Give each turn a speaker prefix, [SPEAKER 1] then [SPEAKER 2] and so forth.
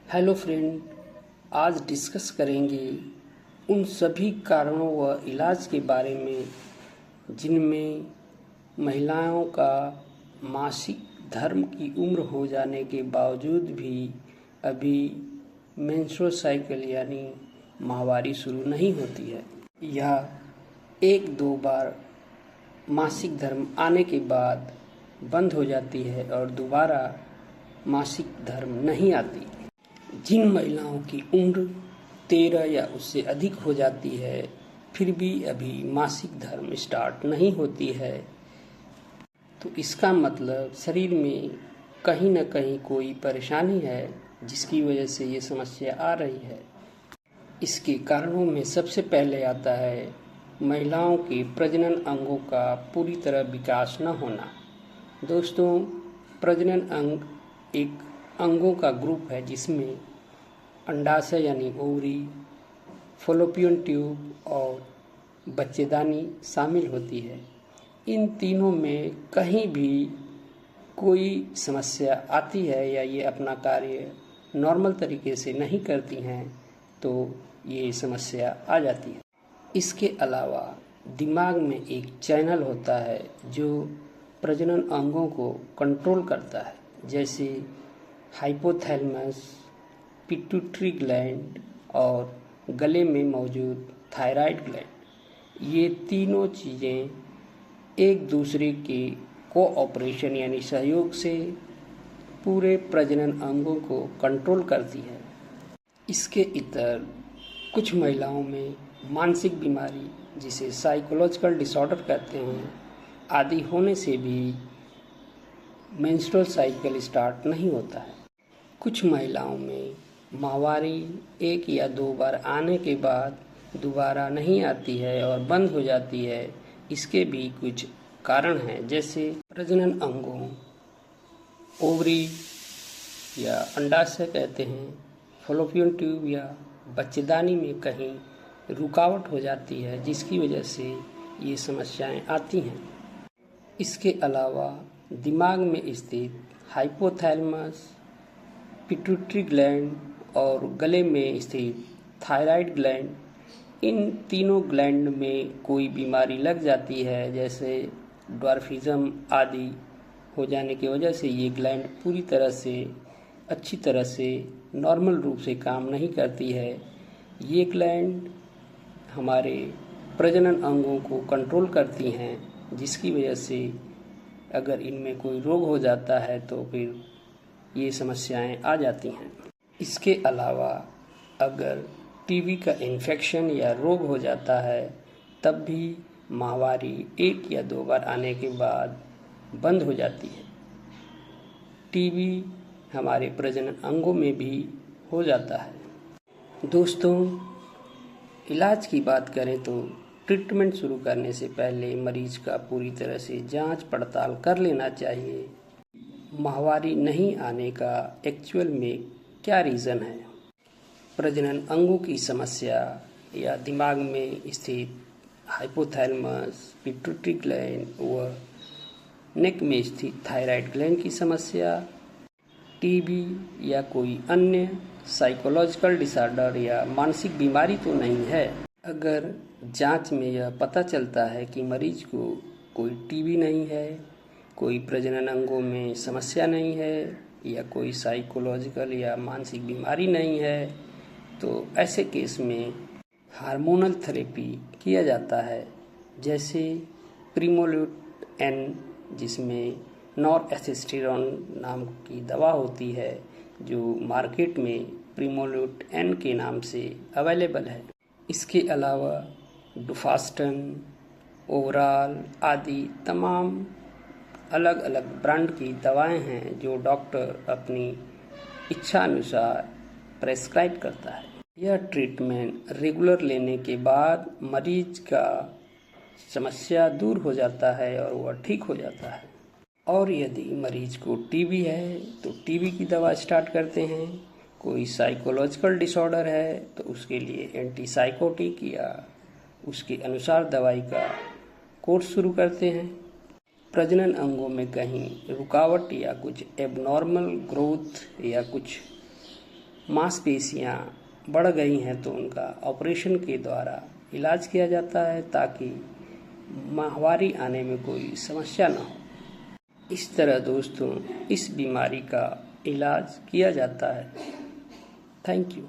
[SPEAKER 1] Hello friend, आज discuss करेंगे उन सभी कारणों व इलाज के बारे में जिनमें महिलाओं का मासिक धर्म की उम्र हो जाने के बावजूद भी अभी मेंस्ट्रुअल साइकिल यानी माहवारी शुरू नहीं होती है या एक दो बार मासिक धर्म आने के बाद बंद हो जाती है और दोबारा मासिक धर्म नहीं आती। जिन महिलाओं की उम्र 13 या उससे अधिक हो जाती है फिर भी अभी मासिक धर्म स्टार्ट नहीं होती है, तो इसका मतलब शरीर में कहीं न कहीं कोई परेशानी है जिसकी वजह से ये समस्या आ रही है। इसके कारणों में सबसे पहले आता है महिलाओं के प्रजनन अंगों का पूरी तरह विकास न होना। दोस्तों, प्रजनन अंग एक अंगों का ग्रुप है जिसमें अंडाशय यानी ओवरी, फॉलोपियन ट्यूब और बच्चेदानी शामिल होती है। इन तीनों में कहीं भी कोई समस्या आती है या ये अपना कार्य नॉर्मल तरीके से नहीं करती हैं तो ये समस्या आ जाती है। इसके अलावा दिमाग में एक चैनल होता है जो प्रजनन अंगों को कंट्रोल करता है, जैसे हाइपोथैलेमस, पिट्यूटरी ग्लैंड और गले में मौजूद थायराइड ग्लैंड। ये तीनों चीज़ें एक दूसरे के कोऑपरेशन यानी सहयोग से पूरे प्रजनन अंगों को कंट्रोल करती है। इसके इतर कुछ महिलाओं में मानसिक बीमारी, जिसे साइकोलॉजिकल डिसऑर्डर कहते हैं, आदि होने से भी मेंस्ट्रुअल साइकिल स्टार्ट नहीं होता है। कुछ महिलाओं में माहवारी एक या दो बार आने के बाद दोबारा नहीं आती है और बंद हो जाती है। इसके भी कुछ कारण हैं, जैसे प्रजनन अंगों, ओवरी या अंडाशय कहते हैं, फॉलोपियन ट्यूब या बच्चेदानी में कहीं रुकावट हो जाती है जिसकी वजह से ये समस्याएं आती हैं। इसके अलावा दिमाग में स्थित हाइपोथैलेमस, पिट्यूटरी ग्लैंड और गले में स्थित थायराइड ग्लैंड, इन तीनों ग्लैंड में कोई बीमारी लग जाती है, जैसे ड्वार्फिज्म आदि हो जाने की वजह से ये ग्लैंड पूरी तरह से अच्छी तरह से नॉर्मल रूप से काम नहीं करती है। ये ग्लैंड हमारे प्रजनन अंगों को कंट्रोल करती हैं, जिसकी वजह से अगर इनमें कोई रोग हो जाता है तो फिर ये समस्याएं आ जाती हैं। इसके अलावा अगर टीबी का इन्फेक्शन या रोग हो जाता है तब भी माहवारी एक या दो बार आने के बाद बंद हो जाती है। टीबी हमारे प्रजनन अंगों में भी हो जाता है। दोस्तों, इलाज की बात करें तो ट्रीटमेंट शुरू करने से पहले मरीज का पूरी तरह से जांच पड़ताल कर लेना चाहिए। माहवारी नहीं आने का एक्चुअल में क्या रीज़न है? प्रजनन अंगों की समस्या या दिमाग में स्थित हाइपोथैलेमस, पिट्यूटरी ग्लैंड व नेक में स्थित थायराइड ग्लैंड की समस्या, टीबी या कोई अन्य साइकोलॉजिकल डिसऑर्डर या मानसिक बीमारी तो नहीं है। अगर जांच में यह पता चलता है कि मरीज को कोई टीबी नहीं है, कोई प्रजनन अंगों में समस्या नहीं है या कोई साइकोलॉजिकल या मानसिक बीमारी नहीं है, तो ऐसे केस में हार्मोनल थेरेपी किया जाता है, जैसे प्रीमोल्यूट एन, जिसमें नॉरएसिस्टेरोन नाम की दवा होती है जो मार्केट में प्रीमोल्यूट एन के नाम से अवेलेबल है। इसके अलावा डुफास्टन, ओवराल आदि तमाम अलग अलग ब्रांड की दवाएं हैं जो डॉक्टर अपनी इच्छा अनुसार प्रेस्क्राइब करता है। यह ट्रीटमेंट रेगुलर लेने के बाद मरीज का समस्या दूर हो जाता है और वह ठीक हो जाता है। और यदि मरीज को टीबी है तो टीबी की दवा स्टार्ट करते हैं। कोई साइकोलॉजिकल डिसऑर्डर है तो उसके लिए एंटीसाइकोटिक या उसके अनुसार दवाई का कोर्स शुरू करते हैं। प्रजनन अंगों में कहीं रुकावट या कुछ एबनॉर्मल ग्रोथ या कुछ मांसपेशियां बढ़ गई हैं तो उनका ऑपरेशन के द्वारा इलाज किया जाता है ताकि माहवारी आने में कोई समस्या ना हो। इस तरह दोस्तों इस बीमारी का इलाज किया जाता है। Thank you.